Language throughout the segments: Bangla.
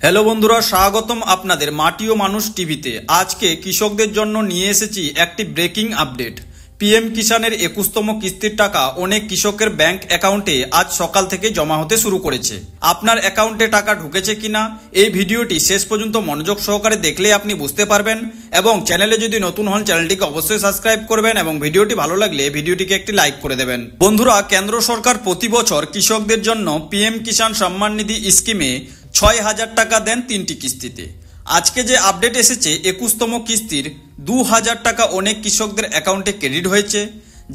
হ্যালো বন্ধুরা, স্বাগতম আপনাদের মাটি ও মানুষ টিভিতে। আজকে কৃষকদের জন্য নিয়ে এসেছি একটি ব্রেকিং আপডেট। পিএম কিষানের 21তম কিস্তির টাকা অনেক কৃষকের ব্যাংক অ্যাকাউন্টে আজ সকাল থেকে জমা হতে শুরু করেছে। আপনার অ্যাকাউন্টে টাকা ঢুকেছে কিনা এই ভিডিওটি শেষ পর্যন্ত মনোযোগ সহকারে দেখলে আপনি বুঝতে পারবেন। এবং চ্যানেলে যদি নতুন হন চ্যানেলটিকে অবশ্যই সাবস্ক্রাইব করবেন এবং ভিডিওটি ভালো লাগলে ভিডিওটিকে একটি লাইক করে দেবেন। বন্ধুরা, কেন্দ্র সরকার প্রতি বছর কৃষকদের জন্য পিএম কিষান সম্মান নিধি স্কিমে ৬,০০০ টাকা দেন ৩টি কিস্তিতে। আজকে যে আপডেট এসেছে 21তম কিস্তির ২,০০০ টাকা অনেক কৃষকদের অ্যাকাউন্টে ক্রেডিট হয়েছে।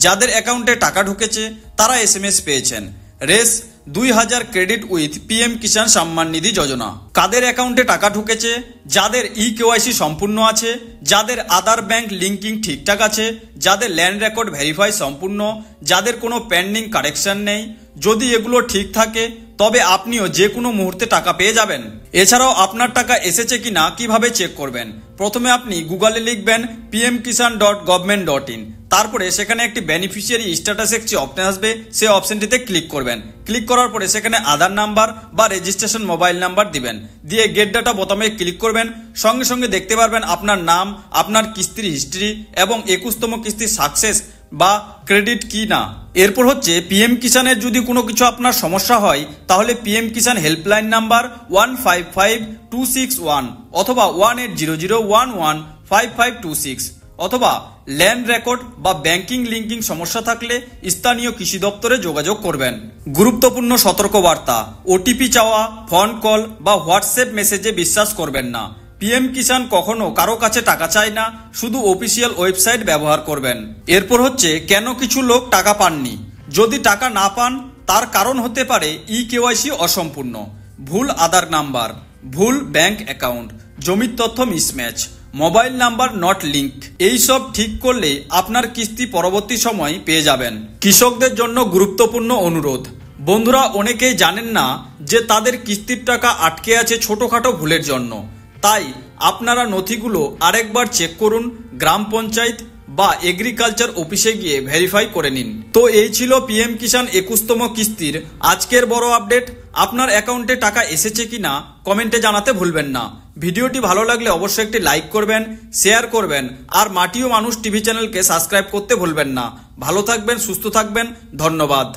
যাদের অ্যাকাউন্টে টাকা ঢুকেছে তারা SMS পেয়েছেন, race ২,০০০ credit with PM Kisan Samman Nidhi যোজনা। কাদের অ্যাকাউন্টে টাকা ঢুকেছে? যাদের EKYC সম্পূর্ণ আছে, যাদের আধার ব্যাংক লিঙ্কিং ঠিকঠাক আছে, যাদের ল্যান্ড রেকর্ড ভেরিফাই সম্পূর্ণ, যাদের কোনো পেন্ডিং কারেকশন নেই। যদি এগুলো ঠিক থাকে তবে আপনিও যে কোনো মুহূর্তে টাকা পেয়ে যাবেন। এছাড়াও আপনার টাকা এসেছে কিনা কিভাবে চেক করবেন? প্রথমে আপনি গুগলে লিখবেন pmkisan.government.in, তারপরে সেখানে একটি বেনিফিশিয়ারি স্ট্যাটাস একটি অপশন আসবে, সেই অপশনটিতে ক্লিক করবেন। ক্লিক করার পরে সেখানে আধার নাম্বার বা রেজিস্ট্রেশন মোবাইল নাম্বার দিবেন, দিয়ে গেট ডাটা বোতামে ক্লিক করবেন। সঙ্গে সঙ্গে দেখতে পারবেন আপনার নাম, আপনার কিস্তির হিস্ট্রি এবং 21তম কিস্তি সাকসেস বা ক্রেডিট কি না। এরপর হচ্ছে পিএম কিষানের যদি কোনো কিছু আপনার সমস্যা হয় তাহলে পিএম কিষান হেল্পলাইন নাম্বার 155261 অথবা 1800115526 অথবা ল্যান্ড রেকর্ড বা ব্যাংকিং লিঙ্কিং সমস্যা থাকলে স্থানীয় কৃষি দপ্তরে যোগাযোগ করবেন। গুরুত্বপূর্ণ সতর্কবার্তা: ওটিপি চাওয়া, ফোন কল বা হোয়াটসঅ্যাপ মেসেজে বিশ্বাস করবেন না। পিএম কিষান কখনো কারো কাছে টাকা চায় না, শুধু অফিসিয়াল ওয়েবসাইট ব্যবহার করবেন। এরপর হচ্ছে কেন কিছু লোক টাকা পাননি। যদি টাকা না পান তার কারণ হতে পারে EKYC অসম্পূর্ণ, ভুল আধার নাম্বার, ভুল ব্যাংক অ্যাকাউন্ট, জমির তথ্য mismatch, mobile number not link. এইসব ঠিক করলে আপনার কিস্তি পরবর্তী সময় পেয়ে যাবেন। কৃষকদের জন্য গুরুত্বপূর্ণ অনুরোধ: বন্ধুরা, অনেকেই জানেন না যে তাদের কিস্তির টাকা আটকে আছে ছোটখাটো ভুলের জন্য। তাই আপনারা নথিগুলো আরেকবার চেক করুন, গ্রাম পঞ্চায়েত বা এগ্রিকালচার অফিসে গিয়ে ভেরিফাই করে নিন। তো এই ছিল পিএম কিষান 21তম কিস্তির আজকের বড় আপডেট। আপনার অ্যাকাউন্টে টাকা এসেছে কিনা কমেন্টে জানাতে ভুলবেন না। ভিডিওটি ভালো লাগলে অবশ্যই একটি লাইক করবেন, শেয়ার করবেন আর মাটি ও মানুষ টিভি চ্যানেলকে সাবস্ক্রাইব করতে ভুলবেন না। ভালো থাকবেন, সুস্থ থাকবেন, ধন্যবাদ।